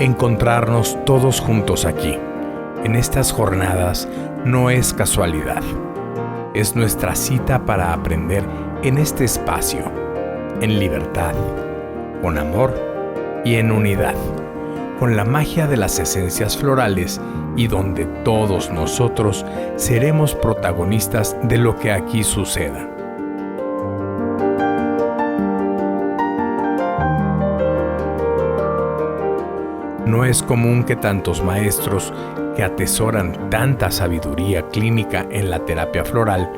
Encontrarnos todos juntos aquí, en estas jornadas, no es casualidad. Es nuestra cita para aprender en este espacio, en libertad, con amor y en unidad, con la magia de las esencias florales y donde todos nosotros seremos protagonistas de lo que aquí suceda. No es común que tantos maestros que atesoran tanta sabiduría clínica en la terapia floral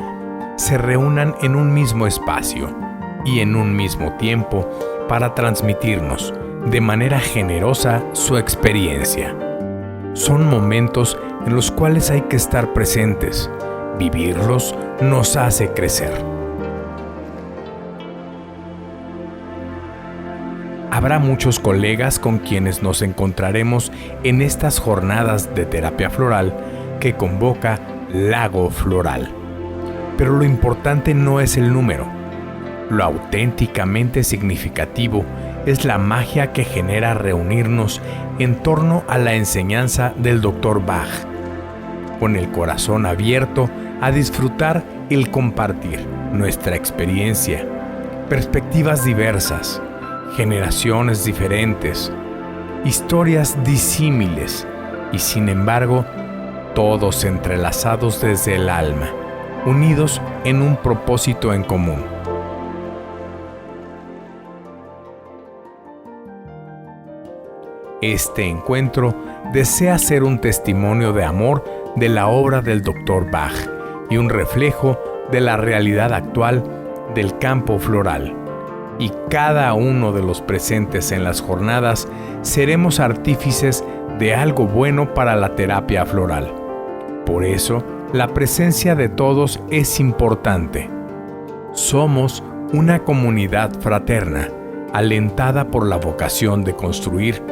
se reúnan en un mismo espacio y en un mismo tiempo para transmitirnos de manera generosa su experiencia. Son momentos en los cuales hay que estar presentes. Vivirlos nos hace crecer. Habrá muchos colegas con quienes nos encontraremos en estas jornadas de terapia floral que convoca Lago Floral. Pero lo importante no es el número. Lo auténticamente significativo es la magia que genera reunirnos en torno a la enseñanza del Dr. Bach, con el corazón abierto a disfrutar el compartir nuestra experiencia, perspectivas diversas, generaciones diferentes, historias disímiles y sin embargo, todos entrelazados desde el alma, unidos en un propósito en común. Este encuentro desea ser un testimonio de amor de la obra del Dr. Bach y un reflejo de la realidad actual del campo floral. Y cada uno de los presentes en las jornadas seremos artífices de algo bueno para la terapia floral. Por eso, la presencia de todos es importante. Somos una comunidad fraterna, alentada por la vocación de construir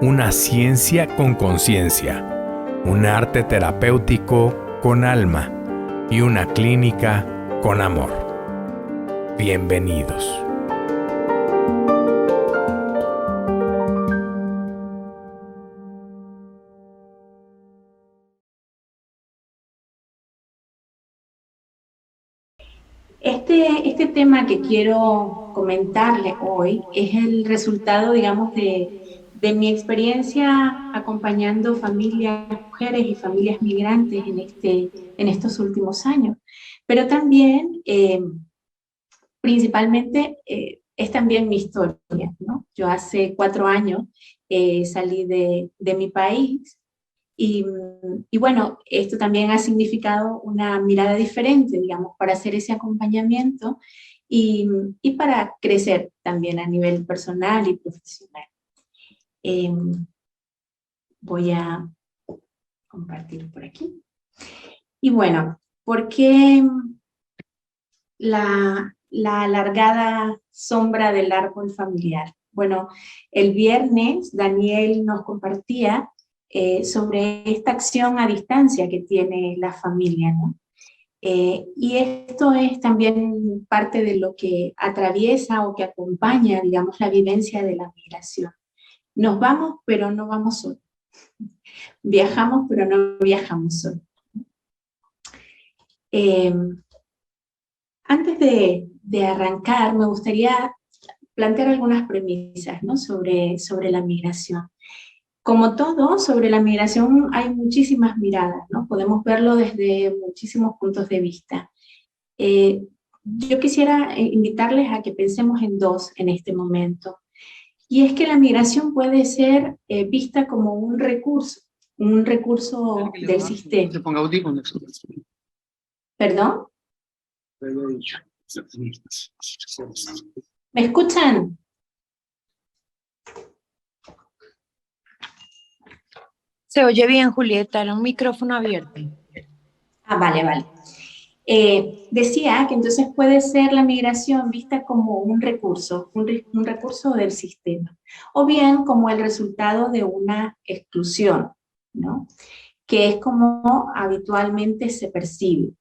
una ciencia con conciencia, un arte terapéutico con alma y una clínica con amor. Bienvenidos. Este tema que quiero comentarle hoy es el resultado, digamos, de mi experiencia acompañando familias, mujeres y familias migrantes en estos últimos años. Pero también, principalmente, es también mi historia, ¿no? Yo hace 4 años salí de mi país. Y bueno, esto también ha significado una mirada diferente, digamos, para hacer ese acompañamiento y para crecer también a nivel personal y profesional. Voy a compartir por aquí. Y bueno, ¿por qué la alargada sombra del árbol familiar? Bueno, el viernes Daniel nos compartía sobre esta acción a distancia que tiene la familia, ¿no? Y esto es también parte de lo que atraviesa o que acompaña, digamos, la vivencia de la migración. Nos vamos, pero no vamos solos. Viajamos, pero no viajamos solos. Antes de arrancar, me gustaría plantear algunas premisas, ¿no? sobre la migración. Como todo, sobre la migración hay muchísimas miradas, ¿no? Podemos verlo desde muchísimos puntos de vista. Yo quisiera invitarles a que pensemos en dos en este momento. Y es que la migración puede ser vista como un recurso del sistema. Se ponga audífonos. ¿Perdón? ¿Me escuchan? Se oye bien, Julieta, era un micrófono abierto. Ah, vale. Decía que entonces puede ser la migración vista como un recurso del sistema, o bien como el resultado de una exclusión, ¿no? Que es como habitualmente se percibe.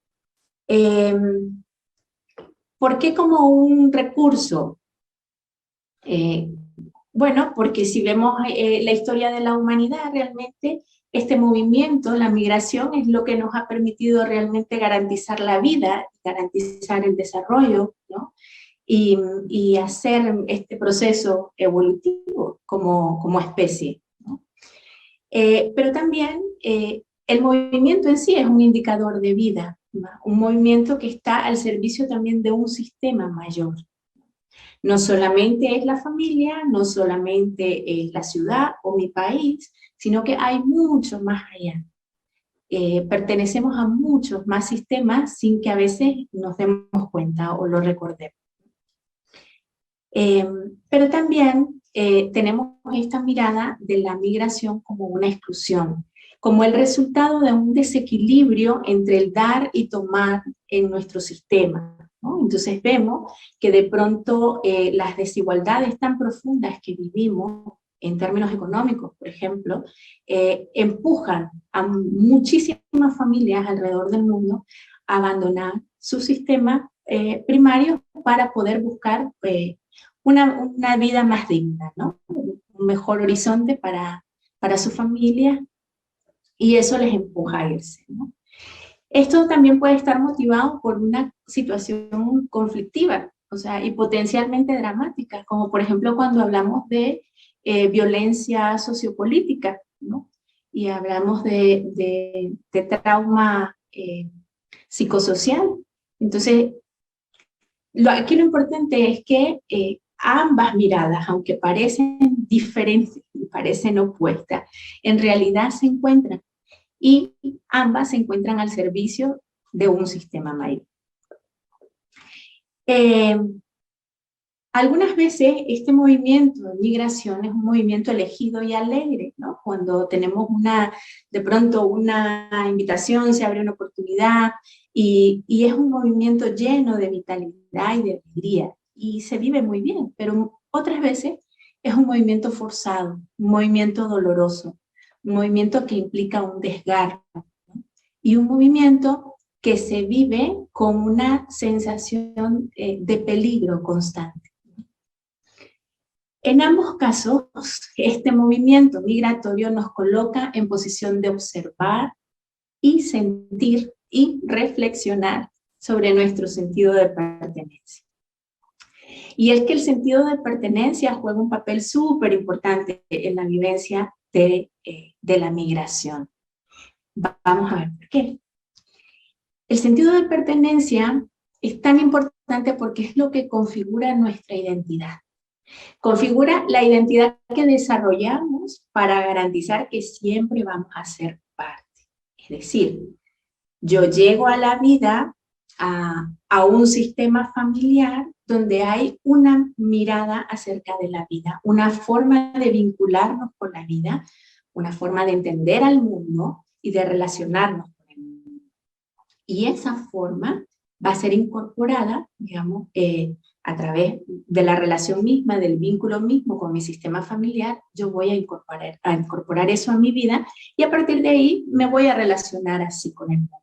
¿Por qué como un recurso? Bueno, porque si vemos la historia de la humanidad, realmente este movimiento, la migración, es lo que nos ha permitido realmente garantizar la vida, garantizar el desarrollo, ¿no? Y hacer este proceso evolutivo como especie, ¿no? Pero también el movimiento en sí es un indicador de vida, ¿no? Un movimiento que está al servicio también de un sistema mayor. No solamente es la familia, no solamente es la ciudad o mi país, sino que hay mucho más allá. Pertenecemos a muchos más sistemas sin que a veces nos demos cuenta o lo recordemos. Pero también tenemos esta mirada de la migración como una exclusión, como el resultado de un desequilibrio entre el dar y tomar en nuestro sistema, ¿no? Entonces vemos que de pronto las desigualdades tan profundas que vivimos en términos económicos, por ejemplo, empujan a muchísimas familias alrededor del mundo a abandonar su sistema primario para poder buscar una vida más digna, ¿no? Un mejor horizonte para su familia, y eso les empuja a irse, ¿no? Esto también puede estar motivado por una situación conflictiva, o sea, y potencialmente dramática, como por ejemplo cuando hablamos de violencia sociopolítica, ¿no? Y hablamos de trauma psicosocial. Entonces, aquí lo importante es que ambas miradas, aunque parecen diferentes y parecen opuestas, en realidad se encuentran, y ambas se encuentran al servicio de un sistema mayor. Algunas veces este movimiento de migración es un movimiento elegido y alegre, ¿no? Cuando tenemos de pronto una invitación, se abre una oportunidad, y es un movimiento lleno de vitalidad y de alegría, y se vive muy bien, pero otras veces es un movimiento forzado, un movimiento doloroso, un movimiento que implica un desgarro, ¿no? Y un movimiento que se vive con una sensación de peligro constante. En ambos casos, este movimiento migratorio nos coloca en posición de observar y sentir y reflexionar sobre nuestro sentido de pertenencia. Y es que el sentido de pertenencia juega un papel súper importante en la vivencia de la migración. Vamos a ver por qué. El sentido de pertenencia es tan importante porque es lo que configura nuestra identidad. Configura la identidad que desarrollamos para garantizar que siempre vamos a ser parte. Es decir, yo llego a la vida, a un sistema familiar donde hay una mirada acerca de la vida, una forma de vincularnos con la vida, una forma de entender al mundo y de relacionarnos con el mundo. Y esa forma va a ser incorporada, digamos, a través de la relación misma, del vínculo mismo con mi sistema familiar. Yo voy a incorporar eso a mi vida, y a partir de ahí me voy a relacionar así con el mundo.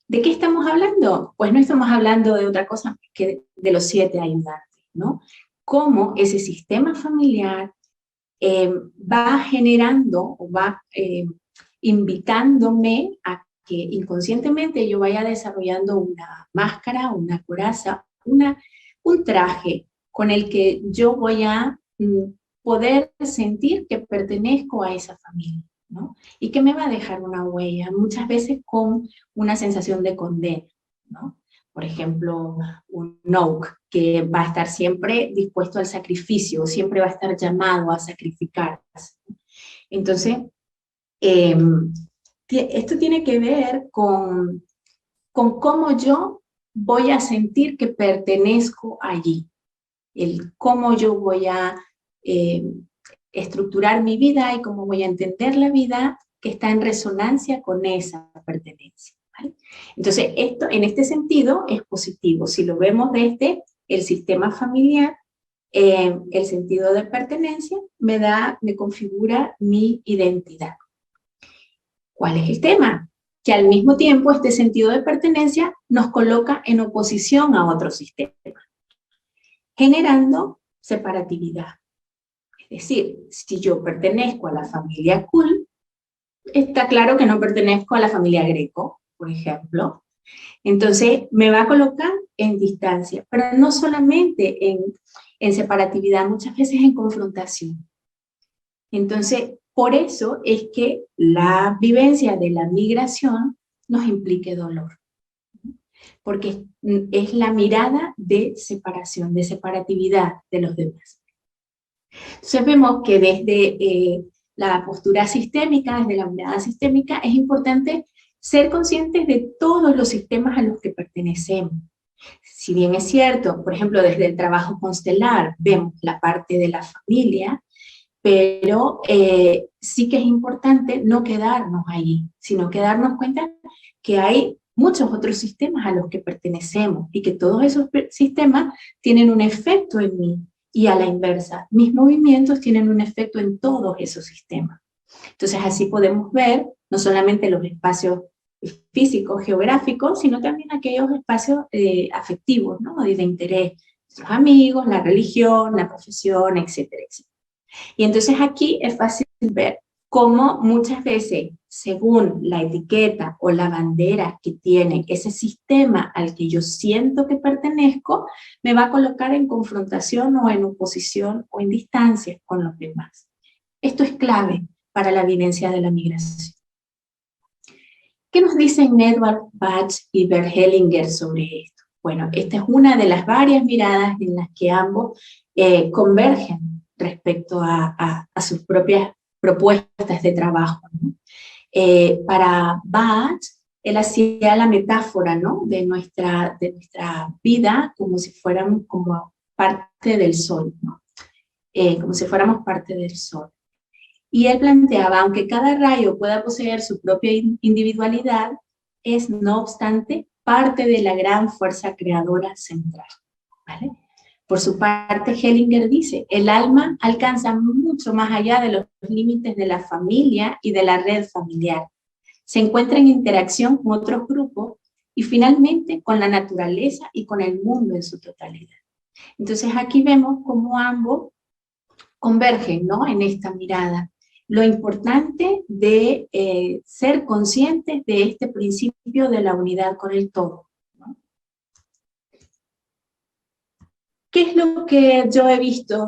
¿De qué estamos hablando? Pues no estamos hablando de otra cosa que de los 7 ayudantes, ¿no? Cómo ese sistema familiar va generando o va invitándome a que inconscientemente yo vaya desarrollando una máscara, una coraza, un traje con el que yo voy a poder sentir que pertenezco a esa familia, ¿no? Y que me va a dejar una huella, muchas veces con una sensación de condena, ¿no? Por ejemplo, un Noak que va a estar siempre dispuesto al sacrificio, siempre va a estar llamado a sacrificarse. Entonces, esto tiene que ver con cómo yo voy a sentir que pertenezco allí, el cómo yo voy a estructurar mi vida y cómo voy a entender la vida que está en resonancia con esa pertenencia, ¿vale? Entonces, esto en este sentido es positivo. Si lo vemos desde el sistema familiar, el sentido de pertenencia me configura mi identidad. ¿Cuál es el tema? Que al mismo tiempo este sentido de pertenencia nos coloca en oposición a otro sistema, generando separatividad. Es decir, si yo pertenezco a la familia Cool, está claro que no pertenezco a la familia Greco, por ejemplo. Entonces me va a colocar en distancia, pero no solamente en separatividad, muchas veces en confrontación. Entonces, por eso es que la vivencia de la migración nos implique dolor, porque es la mirada de separación, de separatividad de los demás. Entonces vemos que desde la postura sistémica, desde la mirada sistémica, es importante ser conscientes de todos los sistemas a los que pertenecemos. Si bien es cierto, por ejemplo, desde el trabajo constelar vemos la parte de la familia, pero sí que es importante no quedarnos ahí, sino que darnos cuenta que hay muchos otros sistemas a los que pertenecemos y que todos esos sistemas tienen un efecto en mí y a la inversa. Mis movimientos tienen un efecto en todos esos sistemas. Entonces así podemos ver no solamente los espacios físicos, geográficos, sino también aquellos espacios afectivos, ¿no? De interés, nuestros amigos, la religión, la profesión, etcétera, etcétera. Y entonces aquí es fácil ver cómo muchas veces, según la etiqueta o la bandera que tiene ese sistema al que yo siento que pertenezco, me va a colocar en confrontación o en oposición o en distancia con los demás. Esto es clave para la vivencia de la migración. ¿Qué nos dicen Edward Bach y Bert Hellinger sobre esto? Bueno, esta es una de las varias miradas en las que ambos convergen respecto a sus propias propuestas de trabajo, ¿no? Para Bach, él hacía la metáfora, ¿no? de nuestra vida como si fuéramos como parte del sol, ¿no? Como si fuéramos parte del sol. Y él planteaba, aunque cada rayo pueda poseer su propia individualidad, es, no obstante, parte de la gran fuerza creadora central, ¿vale? Por su parte, Hellinger dice, el alma alcanza mucho más allá de los límites de la familia y de la red familiar. Se encuentra en interacción con otros grupos y finalmente con la naturaleza y con el mundo en su totalidad. Entonces aquí vemos cómo ambos convergen, ¿no? En esta mirada. Lo importante de ser conscientes de este principio de la unidad con el todo, ¿no? ¿Qué es lo que yo he visto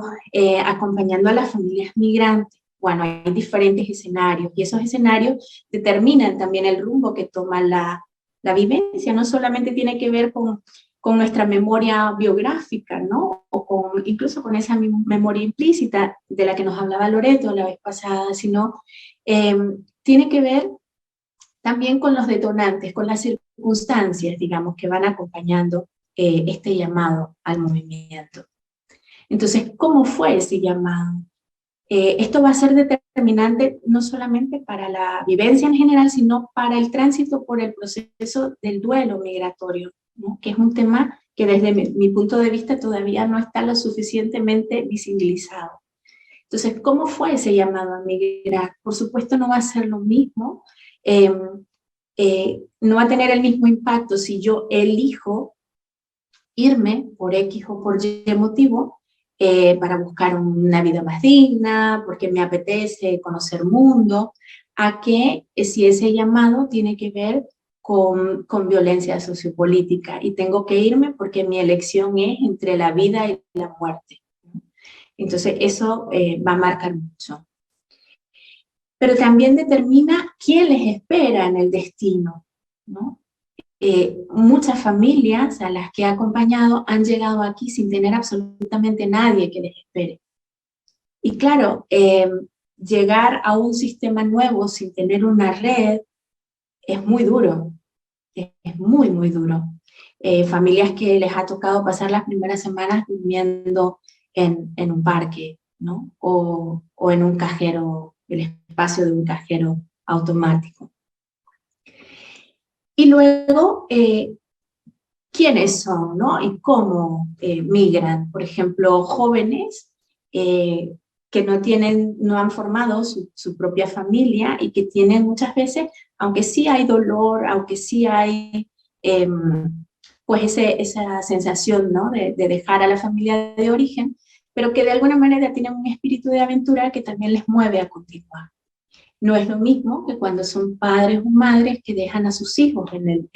acompañando a las familias migrantes? Bueno, hay diferentes escenarios y esos escenarios determinan también el rumbo que toma la vivencia. No solamente tiene que ver con nuestra memoria biográfica, ¿no? O incluso con esa memoria implícita de la que nos hablaba Loreto la vez pasada, sino tiene que ver también con los detonantes, con las circunstancias, digamos, que van acompañando este llamado al movimiento. Entonces, ¿cómo fue ese llamado? Esto va a ser determinante no solamente para la vivencia en general, sino para el tránsito por el proceso del duelo migratorio, ¿no? Que es un tema que desde mi punto de vista todavía no está lo suficientemente visibilizado. Entonces, ¿cómo fue ese llamado a migrar? Por supuesto no va a ser lo mismo, no va a tener el mismo impacto si yo elijo irme por X o por Y motivo, para buscar una vida más digna, porque me apetece conocer mundo, a que si ese llamado tiene que ver con violencia sociopolítica y tengo que irme porque mi elección es entre la vida y la muerte. Entonces eso va a marcar mucho. Pero también determina quién les espera en el destino, ¿no? Muchas familias a las que he acompañado han llegado aquí sin tener absolutamente nadie que les espere. Y claro, llegar a un sistema nuevo sin tener una red es muy duro, es muy, muy duro. Familias que les ha tocado pasar las primeras semanas durmiendo en un parque, ¿no? O en un cajero, el espacio de un cajero automático. Y luego, ¿quiénes son, no? Y cómo migran. Por ejemplo, jóvenes que no han formado su propia familia y que tienen muchas veces, aunque sí hay dolor, aunque sí hay pues esa sensación, ¿no? de dejar a la familia de origen, pero que de alguna manera tienen un espíritu de aventura que también les mueve a continuar. No es lo mismo que cuando son padres o madres que dejan a sus hijos en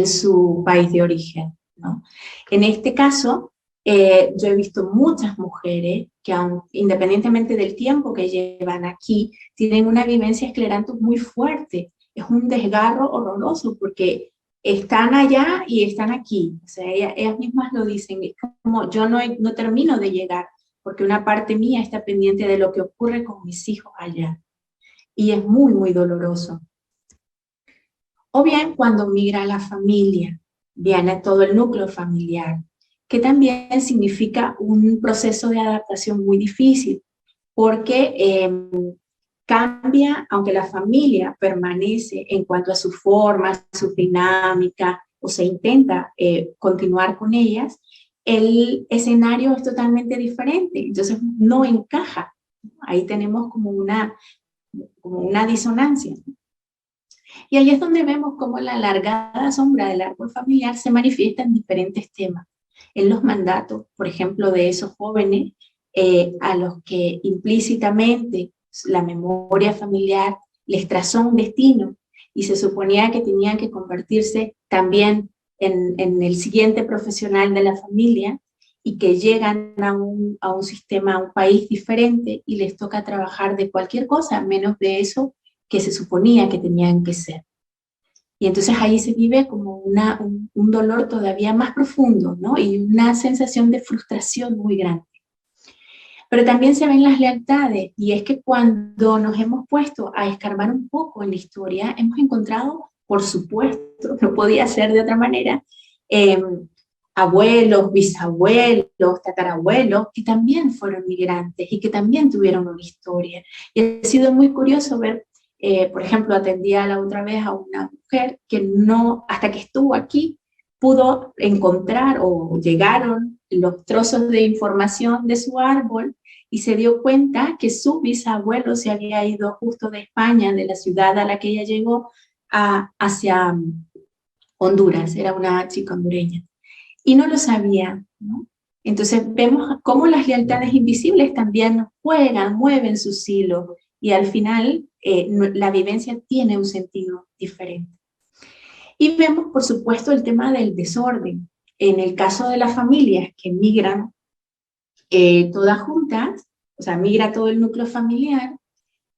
su país de origen, ¿no? En este caso, yo he visto muchas mujeres que independientemente del tiempo que llevan aquí, tienen una vivencia esclerantus muy fuerte. Es un desgarro horroroso porque están allá y están aquí. O sea, ellas mismas lo dicen. Es como yo no termino de llegar porque una parte mía está pendiente de lo que ocurre con mis hijos allá. Y es muy, muy doloroso. O bien cuando migra la familia, viene todo el núcleo familiar, que también significa un proceso de adaptación muy difícil, porque cambia, aunque la familia permanece en cuanto a su forma, su dinámica, o se intenta continuar con ellas, el escenario es totalmente diferente, entonces no encaja. Ahí tenemos como una disonancia. Y ahí es donde vemos cómo la alargada sombra del árbol familiar se manifiesta en diferentes temas. En los mandatos, por ejemplo, de esos jóvenes a los que implícitamente la memoria familiar les trazó un destino y se suponía que tenían que convertirse también en el siguiente profesional de la familia y que llegan a un sistema, a un país diferente y les toca trabajar de cualquier cosa, menos de eso que se suponía que tenían que ser. Y entonces ahí se vive como un dolor todavía más profundo, ¿no? Y una sensación de frustración muy grande. Pero también se ven las lealtades, y es que cuando nos hemos puesto a escarbar un poco en la historia, hemos encontrado, por supuesto, no podía ser de otra manera, abuelos, bisabuelos, tatarabuelos, que también fueron migrantes y que también tuvieron una historia. Y ha sido muy curioso ver, por ejemplo, atendía la otra vez a una mujer que no, hasta que estuvo aquí, pudo encontrar o llegaron los trozos de información de su árbol y se dio cuenta que su bisabuelo se había ido justo de España, de la ciudad a la que ella llegó, hacia Honduras, era una chica hondureña. Y no lo sabía, ¿no? Entonces vemos cómo las lealtades invisibles también juegan, mueven sus hilos, y al final la vivencia tiene un sentido diferente. Y vemos, por supuesto, el tema del desorden. En el caso de las familias que migran todas juntas, o sea, migra todo el núcleo familiar,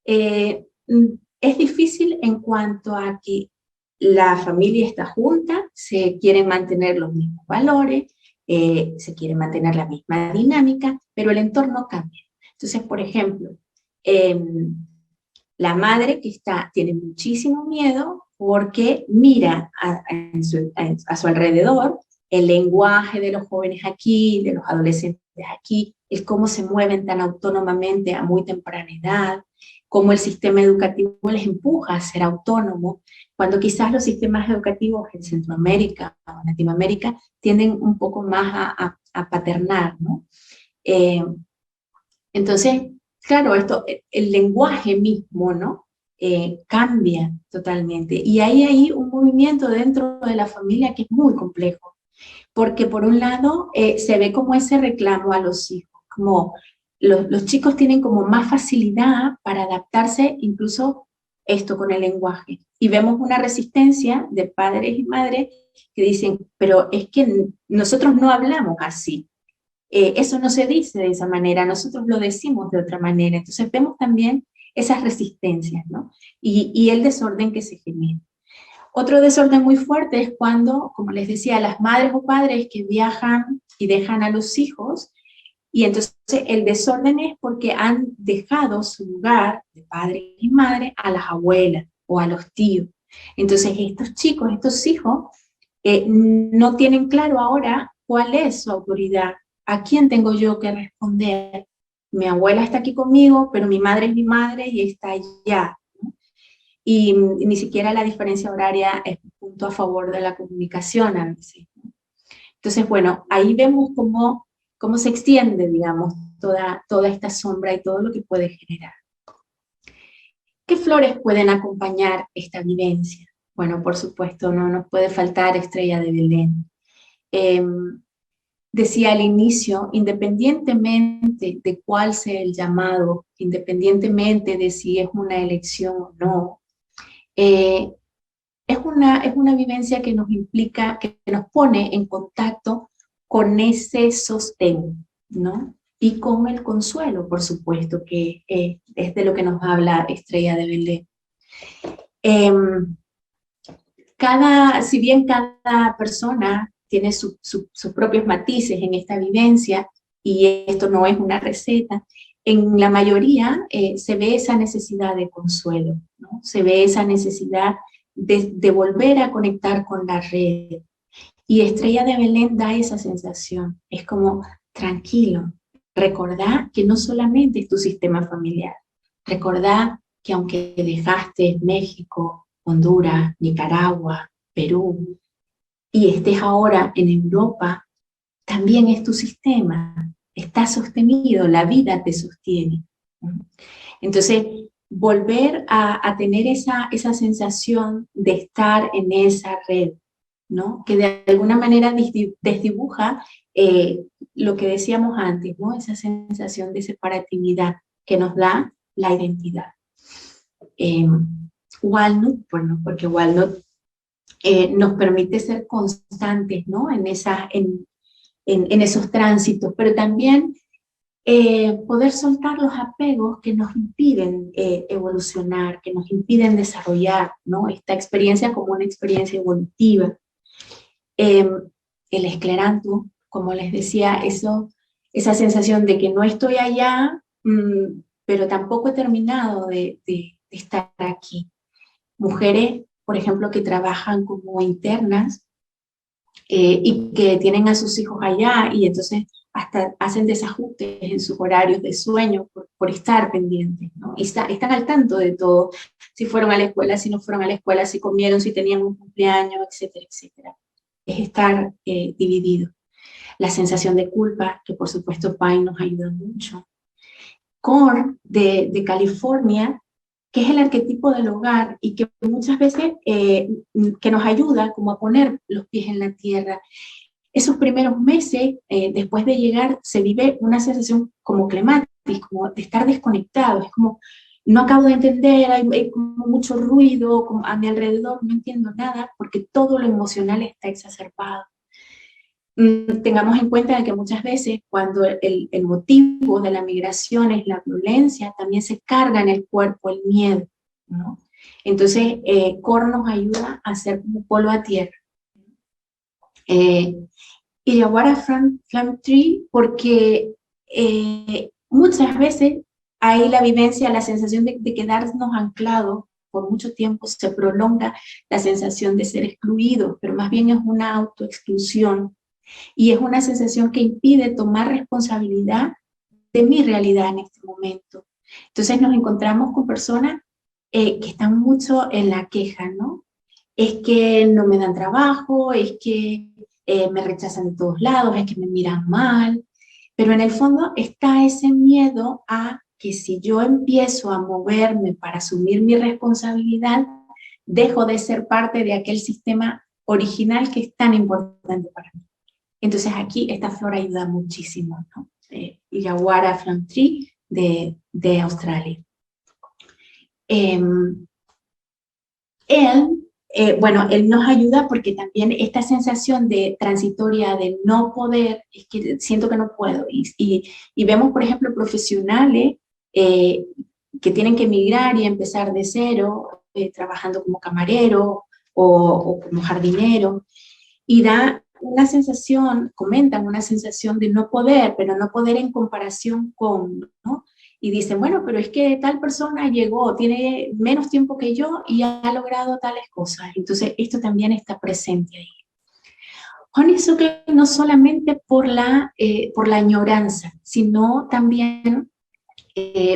es difícil en cuanto a que la familia está junta, se quieren mantener los mismos valores, se quiere mantener la misma dinámica, pero el entorno cambia. Entonces, por ejemplo, la madre que tiene muchísimo miedo porque mira a su alrededor el lenguaje de los jóvenes aquí, de los adolescentes aquí, el cómo se mueven tan autónomamente a muy temprana edad, cómo el sistema educativo les empuja a ser autónomos, cuando quizás los sistemas educativos en Centroamérica o en Latinoamérica tienden un poco más a paternar, ¿no? Entonces, claro, el lenguaje mismo, ¿no? Cambia totalmente. Y hay ahí un movimiento dentro de la familia que es muy complejo, porque por un lado se ve como ese reclamo a los hijos, como los chicos tienen como más facilidad para adaptarse incluso esto con el lenguaje. Y vemos una resistencia de padres y madres que dicen, pero es que nosotros no hablamos así. Eso no se dice de esa manera, nosotros lo decimos de otra manera. Entonces vemos también esas resistencias, ¿no? Y el desorden que se genera. Otro desorden muy fuerte es cuando, como les decía, las madres o padres que viajan y dejan a los hijos, y entonces el desorden es porque han dejado su lugar de padre y madre a las abuelas o a los tíos. Entonces estos chicos, estos hijos, no tienen claro ahora cuál es su autoridad, a quién tengo yo que responder. Mi abuela está aquí conmigo, pero mi madre es mi madre y está allá, ¿no? Y ni siquiera la diferencia horaria es un punto a favor de la comunicación a veces, ¿no? Entonces, bueno, ahí vemos cómo se extiende, digamos, toda esta sombra y todo lo que puede generar. ¿Qué flores pueden acompañar esta vivencia? Bueno, por supuesto, no nos puede faltar Estrella de Belén. decía al inicio, independientemente de cuál sea el llamado, independientemente de si es una elección o no, eh, es una vivencia que nos implica, que nos pone en contacto con ese sostén, ¿no? Y con el consuelo, por supuesto, que es de lo que nos habla Estrella de Belén. Si bien cada persona tiene sus propios matices en esta vivencia, y esto no es una receta, en la mayoría se ve esa necesidad de consuelo, ¿no? Se ve esa necesidad de volver a conectar con la red. Y Estrella de Belén da esa sensación. Es como, tranquilo, recordá que no solamente es tu sistema familiar, recordá que aunque dejaste México, Honduras, Nicaragua, Perú, y estés ahora en Europa, también es tu sistema, está sostenido, la vida te sostiene. Entonces, volver a tener esa sensación de estar en esa red, ¿no? Que de alguna manera desdibuja lo que decíamos antes, ¿no? Esa sensación de separatividad que nos da la identidad. Walnut, bueno, porque Walnut nos permite ser constantes, ¿no? En esos tránsitos, pero también poder soltar los apegos que nos impiden evolucionar, que nos impiden desarrollar, ¿no? Esta experiencia como una experiencia evolutiva. El escleranto, como les decía, esa sensación de que no estoy allá, pero tampoco he terminado de estar aquí. Mujeres, por ejemplo, que trabajan como internas y que tienen a sus hijos allá y entonces hasta hacen desajustes en sus horarios de sueño por estar pendientes, ¿no? Y están al tanto de todo, si fueron a la escuela, si no fueron a la escuela, si comieron, si tenían un cumpleaños, etcétera, etcétera. Es estar dividido. La sensación de culpa, que por supuesto Pai nos ayuda mucho. Core de California, que es el arquetipo del hogar y que muchas veces que nos ayuda como a poner los pies en la tierra. Esos primeros meses, después de llegar, se vive una sensación como clematis, como de estar desconectado, es como, no acabo de entender, hay como mucho ruido como a mi alrededor, no entiendo nada, porque todo lo emocional está exacerbado. Tengamos en cuenta de que muchas veces cuando el motivo de la migración es la violencia, también se carga en el cuerpo el miedo, ¿no? Entonces, Core nos ayuda a hacer como polvo a tierra. Y Yaguara Flame Tree, porque muchas veces hay la vivencia, la sensación de quedarnos anclados por mucho tiempo, se prolonga la sensación de ser excluidos, pero más bien es una autoexclusión. Y es una sensación que impide tomar responsabilidad de mi realidad en este momento. Entonces nos encontramos con personas que están mucho en la queja, ¿no? Es que no me dan trabajo, es que me rechazan de todos lados, es que me miran mal, pero en el fondo está ese miedo a que si yo empiezo a moverme para asumir mi responsabilidad, dejo de ser parte de aquel sistema original que es tan importante para mí. Entonces aquí esta flor ayuda muchísimo, ¿no? Yaguara Flame Tree de Australia. Él nos ayuda porque también esta sensación de transitoria de no poder, es que siento que no puedo. Y vemos, por ejemplo, profesionales que tienen que emigrar y empezar de cero, trabajando como camarero o como jardinero, y da una sensación, comentan una sensación de no poder, pero no poder en comparación con, ¿no? Y dicen, bueno, pero es que tal persona llegó, tiene menos tiempo que yo y ha logrado tales cosas. Entonces, esto también está presente ahí. Honeysuckle no solamente por la añoranza, sino también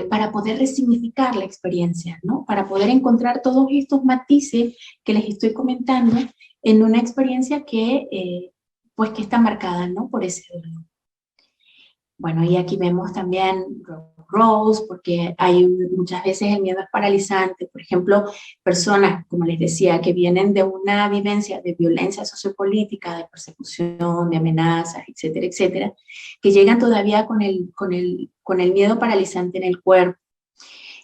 para poder resignificar la experiencia, ¿no? Para poder encontrar todos estos matices que les estoy comentando en una experiencia que está marcada, ¿no? Por ese dolor. Bueno, y aquí vemos también Rose, porque hay muchas veces el miedo es paralizante. Por ejemplo, personas, como les decía, que vienen de una vivencia de violencia sociopolítica, de persecución, de amenazas, etcétera, etcétera, que llegan todavía con el miedo paralizante en el cuerpo.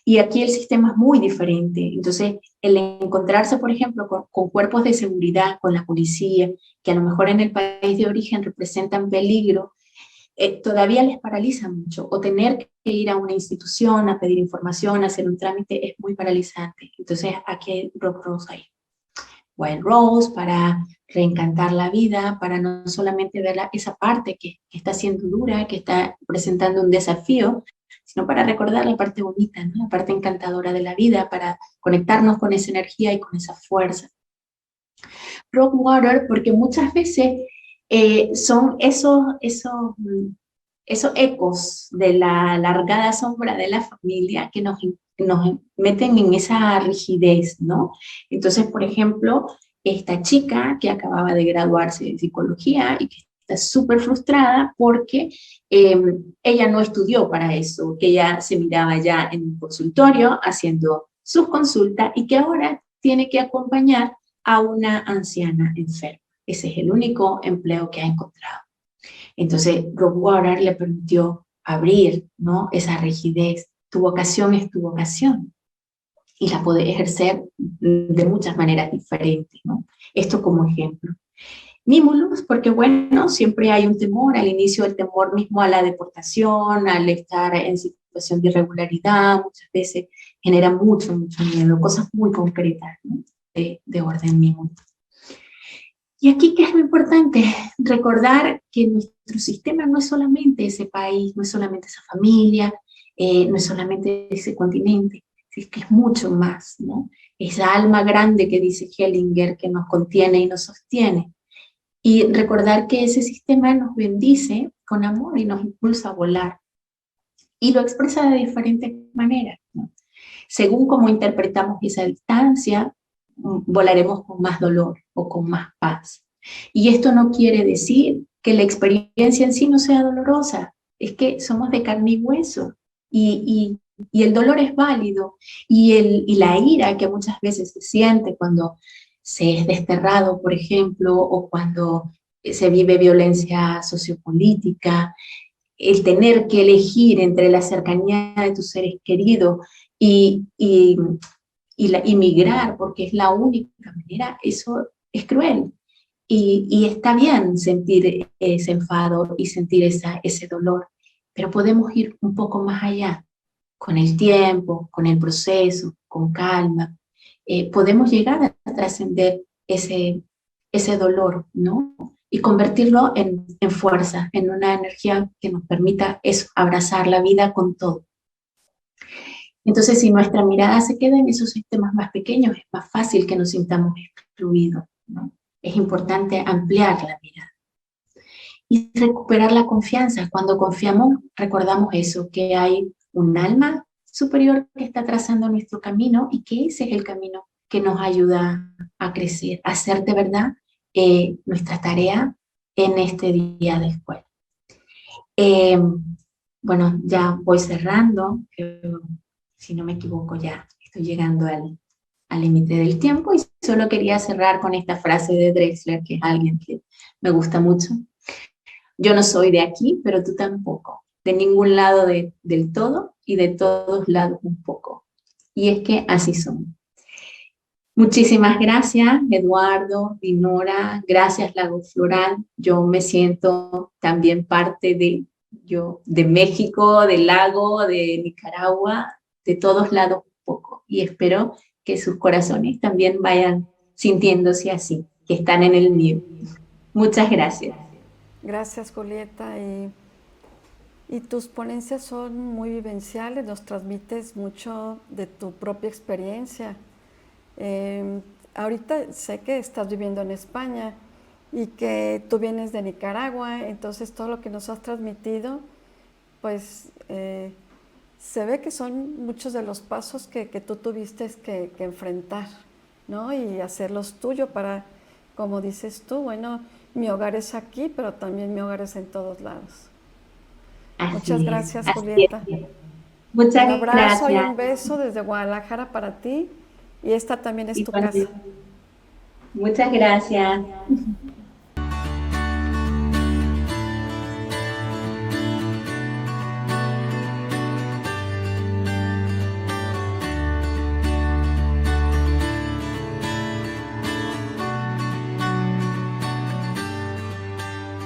Y aquí el sistema es muy diferente. Entonces, el encontrarse, por ejemplo, con cuerpos de seguridad, con la policía, que a lo mejor en el país de origen representan peligro, todavía les paraliza mucho, o tener que ir a una institución a pedir información, a hacer un trámite, es muy paralizante. Entonces, aquí hay Rock Rose ahí. Wild Rose para reencantar la vida, para no solamente ver esa parte que está siendo dura, que está presentando un desafío, sino para recordar la parte bonita, ¿no? La parte encantadora de la vida, para conectarnos con esa energía y con esa fuerza. Rockwater, porque muchas veces son esos ecos de la largada sombra de la familia que nos meten en esa rigidez, ¿no? Entonces, por ejemplo, esta chica que acababa de graduarse de psicología y que está súper frustrada porque ella no estudió para eso, que ella se miraba ya en un consultorio haciendo sus consultas y que ahora tiene que acompañar a una anciana enferma. Ese es el único empleo que ha encontrado. Entonces, Rockwater le permitió abrir, ¿no?, esa rigidez. Tu vocación es tu vocación y la puedes ejercer de muchas maneras diferentes, ¿no? Esto como ejemplo. Nímulos, porque bueno, siempre hay un temor, al inicio el temor mismo a la deportación, al estar en situación de irregularidad, muchas veces genera mucho miedo, cosas muy concretas, ¿no?, de orden nímulo. Y aquí, ¿qué es lo importante? Recordar que nuestro sistema no es solamente ese país, no es solamente esa familia, no es solamente ese continente, es que es mucho más, ¿no? Esa alma grande que dice Hellinger que nos contiene y nos sostiene. Y recordar que ese sistema nos bendice con amor y nos impulsa a volar. Y lo expresa de diferentes maneras, ¿no? Según cómo interpretamos esa distancia, volaremos con más dolor o con más paz. Y esto no quiere decir que la experiencia en sí no sea dolorosa, es que somos de carne y hueso y el dolor es válido y la ira que muchas veces se siente cuando se es desterrado, por ejemplo, o cuando se vive violencia sociopolítica, el tener que elegir entre la cercanía de tus seres queridos y migrar, porque es la única manera, eso es cruel. Y está bien sentir ese enfado y sentir ese dolor, pero podemos ir un poco más allá, con el tiempo, con el proceso, con calma. Podemos llegar a trascender ese dolor, ¿no? Y convertirlo en fuerza, en una energía que nos permita eso, abrazar la vida con todo. Entonces, si nuestra mirada se queda en esos sistemas más pequeños, es más fácil que nos sintamos excluidos, ¿no? Es importante ampliar la mirada. Y recuperar la confianza. Cuando confiamos, recordamos eso, que hay un alma superior que está trazando nuestro camino y que ese es el camino que nos ayuda a crecer, a hacer de verdad nuestra tarea en este día de escuela. Bueno, ya voy cerrando, si no me equivoco ya estoy llegando al límite del tiempo y solo quería cerrar con esta frase de Drexler, que es alguien que me gusta mucho. Yo no soy de aquí, pero tú tampoco, de ningún lado del todo y de todos lados un poco. Y es que así somos. Muchísimas gracias, Eduardo, Dinora, gracias, Lago Floral. Yo me siento también parte de México, del lago, de Nicaragua, de todos lados un poco. Y espero que sus corazones también vayan sintiéndose así, que están en el mío. Muchas gracias. Gracias, Julieta. Y tus ponencias son muy vivenciales, nos transmites mucho de tu propia experiencia. Ahorita sé que estás viviendo en España y que tú vienes de Nicaragua, entonces todo lo que nos has transmitido, pues se ve que son muchos de los pasos que tú tuviste que enfrentar, ¿no? Y hacerlos tuyos para, como dices tú, bueno, mi hogar es aquí, pero también mi hogar es en todos lados. Muchas gracias, así Julieta. es. Muchas Un abrazo y un gracias. beso desde Guadalajara para ti. Y esta también es tu casa. Igualmente. Muchas gracias.